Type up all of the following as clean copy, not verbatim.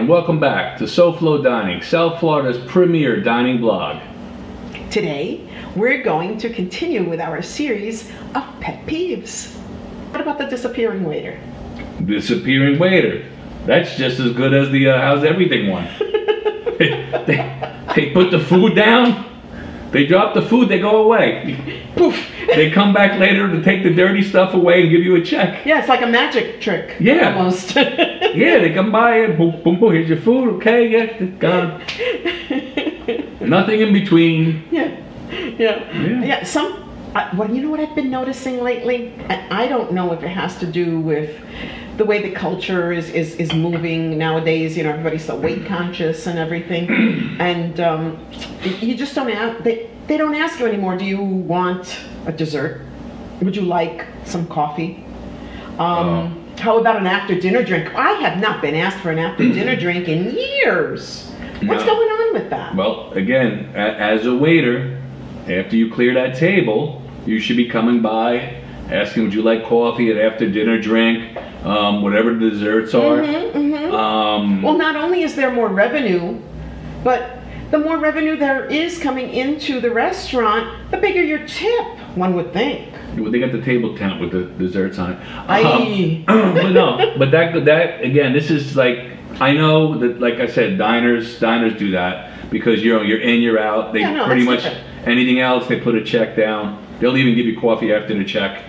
and welcome back to SoFloDining, South Florida's premier dining blog. Today, we're going to continue with our series of pet peeves. What about the disappearing waiter? Disappearing waiter. That's just as good as the how's everything one. They put the food down, they drop the food, they go away. Poof! They come back later to take the dirty stuff away and give you a check. Yeah, it's like a magic trick. Yeah. Almost. Yeah, they come by and boom, boom, boom, here's your food, okay, yeah, it's gone. Nothing in between. Yeah. Well, you know what I've been noticing lately? I don't know if it has to do with the way the culture is moving nowadays. You know, everybody's so weight conscious and everything. And you just don't ask, they don't ask you anymore, do you want a dessert? Would you like some coffee? How about an after dinner drink? I have not been asked for an after dinner drink in years. What's going on with that? Well, again, as a waiter, after you clear that table, you should be coming by, asking, would you like coffee, an after dinner drink, whatever the desserts are. Well, not only is there more revenue, but the more revenue there is coming into the restaurant, the bigger your tip, one would think. Well, they got the table tent with the desserts on it. But no, but that again, this is like, I know that, like I said, diners do that because you're in, you're out. They pretty much different. Anything else, they put a check down. They'll even give you coffee after the check.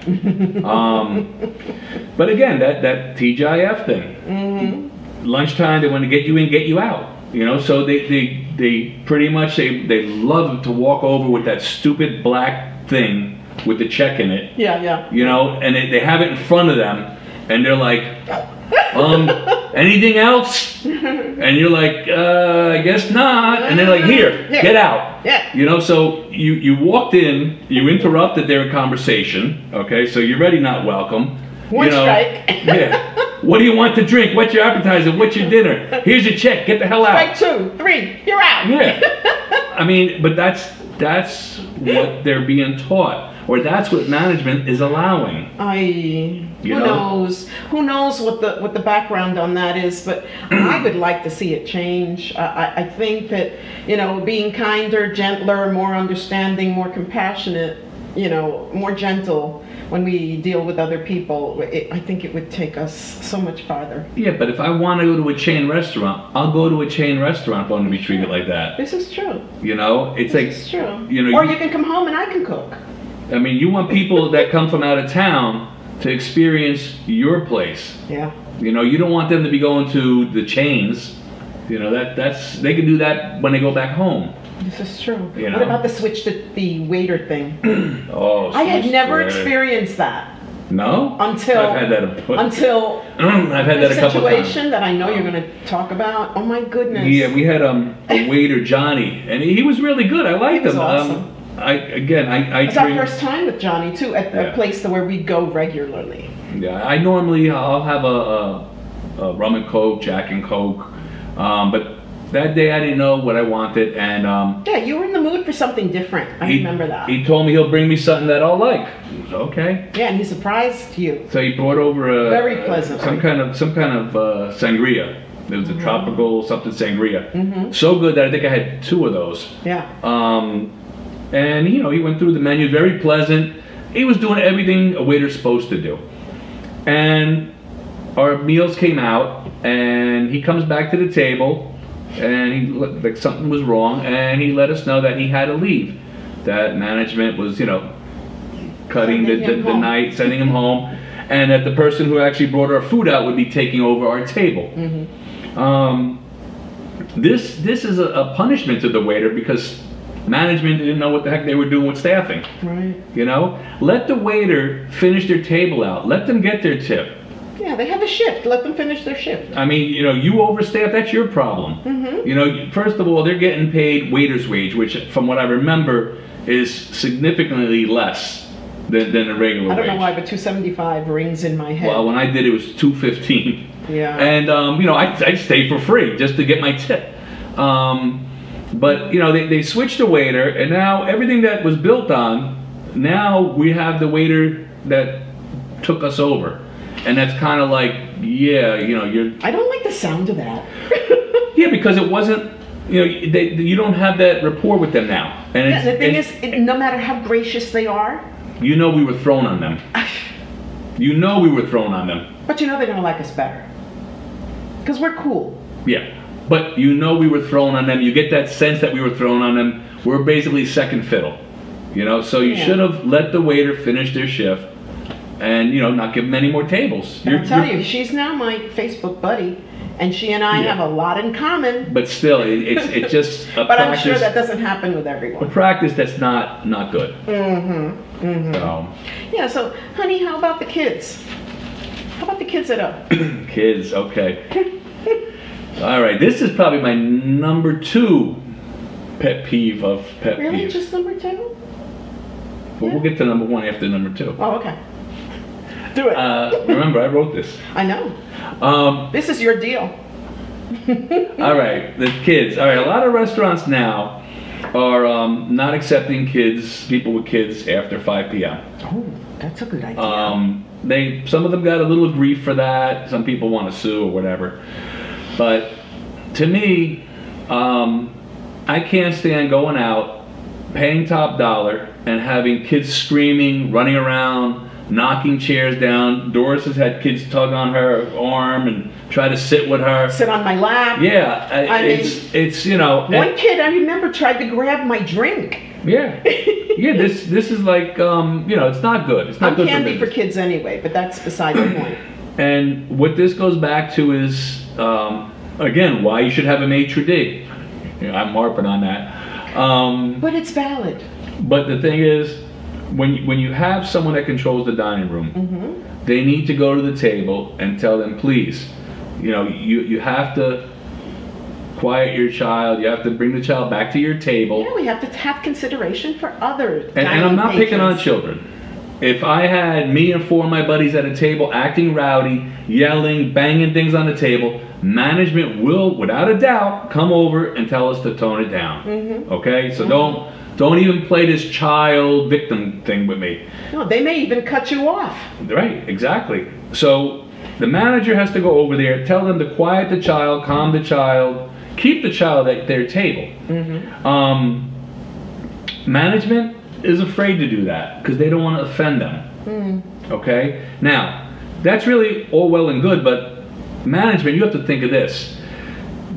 But again, that TGIF thing. Lunchtime, they want to get you in, get you out. You know, so they pretty much they love to walk over with that stupid black thing with the check in it. Yeah. You know, and they have it in front of them, and they're like, anything else? And you're like, I guess not. And they're like, here, get out. Yeah. You know, so you walked in, you interrupted their conversation, okay, so you're already not welcome. One strike. Yeah. What do you want to drink? What's your appetizer? What's your dinner? Here's your check. Get the hell out. Strike 2, 3, you're out. Yeah. I mean, but that's what they're being taught. Or that's what management is allowing. Who knows? Who knows what the background on that is? But I would like to see it change. I think that, you know, being kinder, gentler, more understanding, more compassionate, you know, more gentle when we deal with other people, I think it would take us so much farther. Yeah, but if I want to go to a chain restaurant, I'll go to a chain restaurant if I want to be treated like that. This is true. You know, it's like, this is true. You know, or you can come home and I can cook. I mean, you want people that come from out of town to experience your place. Yeah. You know, you don't want them to be going to the chains. You know, that's they can do that when they go back home. This is true. You know? What about the switch to the waiter thing? I had never experienced that. No? Until I've had that I've had that a couple times. Situation that I know you're going to talk about. Oh my goodness. Yeah, we had a waiter, Johnny, and he was really good. I liked him. He was awesome. It's our first time with Johnny too, at a place where we go regularly. Yeah, I'll have a rum and coke, Jack and Coke, but that day I didn't know what I wanted, and yeah, you were in the mood for something different. I remember that. He told me he'll bring me something that I'll like. Okay. Yeah, and he surprised you. So he brought over very pleasant. some kind of sangria. It was a tropical something sangria. So good that I think I had 2 of those. Yeah. And you know, he went through the menu, very pleasant. He was doing everything a waiter's supposed to do. And our meals came out, and he comes back to the table, and he looked like something was wrong, and he let us know that he had to leave. That management was, you know, cutting the night, sending him home, and that the person who actually brought our food out would be taking over our table. This is a punishment to the waiter because management didn't know what the heck they were doing with staffing. Right. You know? Let the waiter finish their table out. Let them get their tip. Yeah, they have a shift. Let them finish their shift. I mean, you know, you overstaff, that's your problem. You know, first of all, they're getting paid waiter's wage, which from what I remember is significantly less than a regular wage. I don't know why, but $2.75 rings in my head. Well, when I did it was $2.15. Yeah. And, you know, I'd stay for free just to get my tip. But, you know, they switched the waiter, and now everything that was built on, now we have the waiter that took us over. And that's kind of like, yeah, you know, I don't like the sound of that. Yeah, because it wasn't, you don't have that rapport with them now. And Yeah, the thing is, no matter how gracious they are, we were thrown on them. We were thrown on them. but they're going to like us better. Because we're cool. Yeah, but we were thrown on them. You get that sense that we were thrown on them. We're basically second fiddle. So you should have let the waiter finish their shift and, not give them any more tables. I'll tell you, she's now my Facebook buddy. And she and I have a lot in common. But still, it's just a but practice. I'm sure that doesn't happen with everyone. A practice that's not good. Yeah, so, honey, how about the kids? How about the kids at home? Kids, okay. All right, this is probably my number 2 pet peeve of pet peeves. Really, just number 2? Well, we'll get to number 1 after number 2. Oh, okay. Do it. Remember, I wrote this. I know. This is your deal. All right, the kids. All right, a lot of restaurants now are not accepting people with kids after 5 p.m. Oh, that's a good idea. Some of them got a little grief for that. Some people want to sue or whatever. But to me, I can't stand going out, paying top dollar, and having kids screaming, running around, knocking chairs down. Doris has had kids tug on her arm and try to sit with her. Sit on my lap. Yeah, it's One kid I remember tried to grab my drink. Yeah, yeah. This is like it's not good. It's not I'm good candy for kids anyway, but that's beside the point. And what this goes back to is again why you should have a maitre d'. I'm harping on that. But it's valid. But the thing is, when you have someone that controls the dining room, they need to go to the table and tell them, please, you have to quiet your child. You have to bring the child back to your table. Yeah, we have to have consideration for others. And I'm not picking on children. If I had me and 4 of my buddies at a table acting rowdy, yelling, banging things on the table, management will, without a doubt, come over and tell us to tone it down. Okay? So don't even play this child victim thing with me. No, they may even cut you off. Right, exactly. So the manager has to go over there, tell them to quiet the child, calm the child, keep the child at their table. Management is afraid to do that because they don't want to offend them. Okay? Now, that's really all well and good, but management, you have to think of this.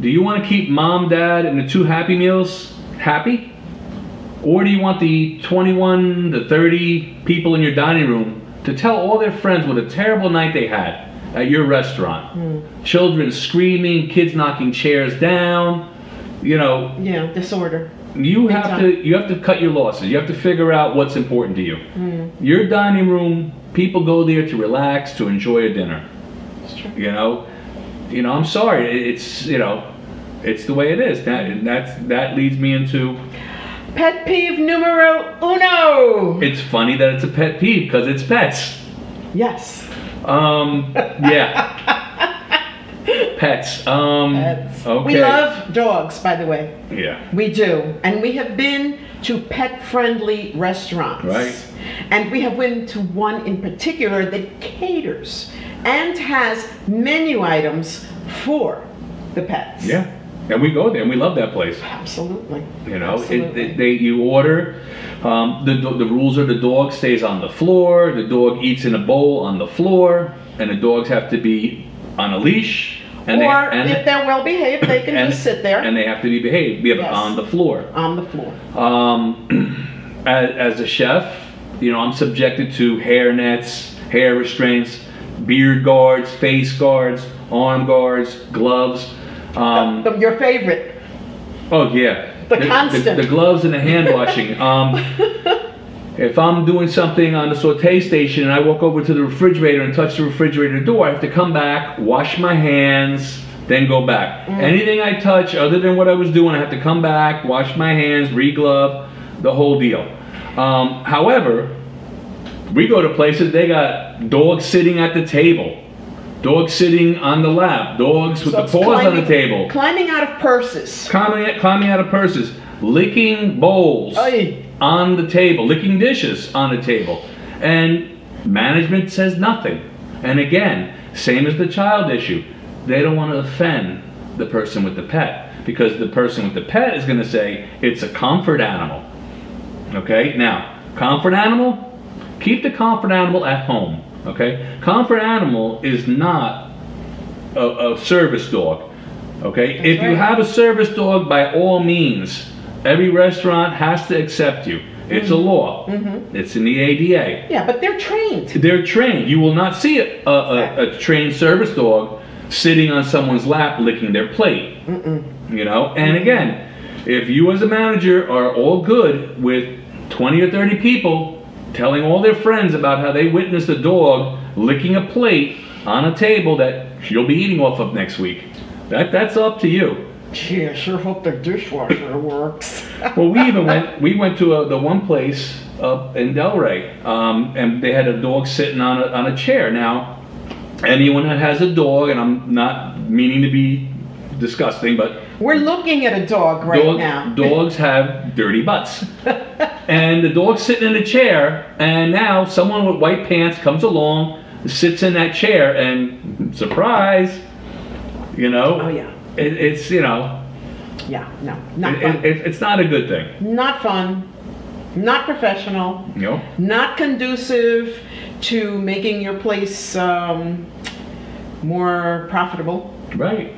Do you want to keep mom, dad, and the 2 Happy Meals happy? Or do you want the 21 to 30 people in your dining room to tell all their friends what a terrible night they had at your restaurant? Children screaming, kids knocking chairs down, Yeah, disorder. You have to cut your losses. You have to figure out what's important to you. Your dining room, people go there to relax, to enjoy a dinner. That's true. I'm sorry. It's it's the way it is. That leads me into pet peeve numero 1. It's funny that it's a pet peeve because it's pets. Yes. Yeah. Pets. Pets. Okay. We love dogs, by the way. Yeah. We do. And we have been to pet-friendly restaurants. Right. And we have been to one in particular that caters and has menu items for the pets. Yeah. And we go there and we love that place. Absolutely. Absolutely. You order. The rules are the dog stays on the floor. The dog eats in a bowl on the floor, and the dogs have to be on a leash. And if they're well behaved, they can just sit there. And they have to be behaved. We have it on the floor. On the floor. As a chef, I'm subjected to hair nets, hair restraints, beard guards, face guards, arm guards, gloves. Your favorite. Oh yeah. The constant. The gloves and the hand washing. If I'm doing something on the saute station and I walk over to the refrigerator and touch the refrigerator door, I have to come back, wash my hands, then go back. Anything I touch other than what I was doing, I have to come back, wash my hands, re-glove, the whole deal. However, we go to places, they got dogs sitting at the table. Dogs sitting on the lap. Dogs with the paws on the table. Climbing out of purses. Climbing out of purses. Licking bowls on the table. Licking dishes on the table. And management says nothing. And again, same as the child issue. They don't want to offend the person with the pet, because the person with the pet is going to say it's a comfort animal. Okay, now comfort animal, keep the comfort animal at home. Okay, comfort animal is not a service dog. Okay, That's if you right. have a service dog, by all means, every restaurant has to accept you. It's a law. It's in the ADA. Yeah, but they're trained. They're trained. You will not see a trained service dog sitting on someone's lap licking their plate. You know, and again, if you as a manager are all good with 20 or 30 people telling all their friends about how they witnessed a dog licking a plate on a table that you'll be eating off of next week, that's up to you. Gee, I sure hope their dishwasher works. Well, we went to the one place up in Delray, and they had a dog sitting on a chair. Now, anyone that has a dog, and I'm not meaning to be disgusting, but We're looking at a dog right now. dogs have dirty butts. And the dog's sitting in a chair, and now someone with white pants comes along, sits in that chair, and surprise, you know. Oh yeah. It's, you know. Yeah, no, not fun. It's not a good thing. Not fun. Not professional. No. Not conducive to making your place more profitable. Right.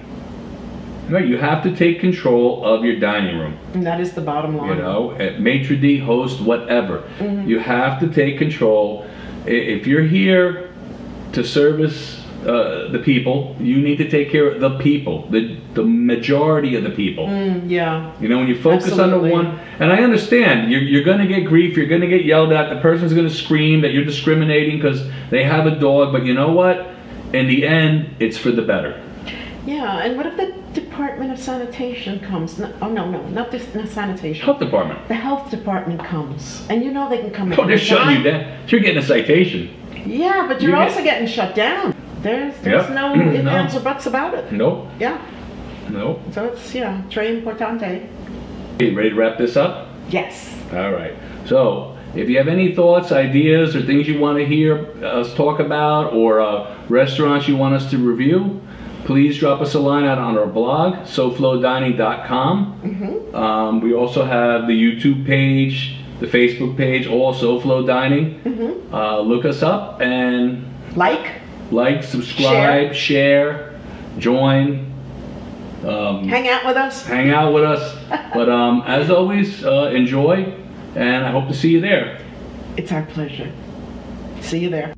Right, you have to take control of your dining room. And that is the bottom line. You know, at maitre d', host, whatever. You have to take control. If you're here to service the people, you need to take care of the people, the majority of the people. Yeah. You know, when you focus Absolutely. on the one, and I understand, you're going to get grief, you're going to get yelled at, the person's going to scream that you're discriminating because they have a dog, but you know what? In the end, it's for the better. Yeah, and what if the Department of Sanitation comes? No, oh, no, not sanitation. Health department. The health department comes, and you know they can come in. Oh, they're shutting you down. You're getting a citation. Yeah, but you're also getting shut down. There's Yep. no ifs, No. ands, or buts about it. Nope. Yeah, Nope. so it's, yeah, très importante. Okay, ready to wrap this up? Yes. All right. So, if you have any thoughts, ideas, or things you want to hear us talk about, or restaurants you want us to review, please drop us a line out on our blog, SoFloDining.com. We also have the YouTube page, the Facebook page, all SoFlo Dining. Look us up and like, subscribe, share, join. Hang out with us. Hang out with us. But as always, enjoy, and I hope to see you there. It's our pleasure. See you there.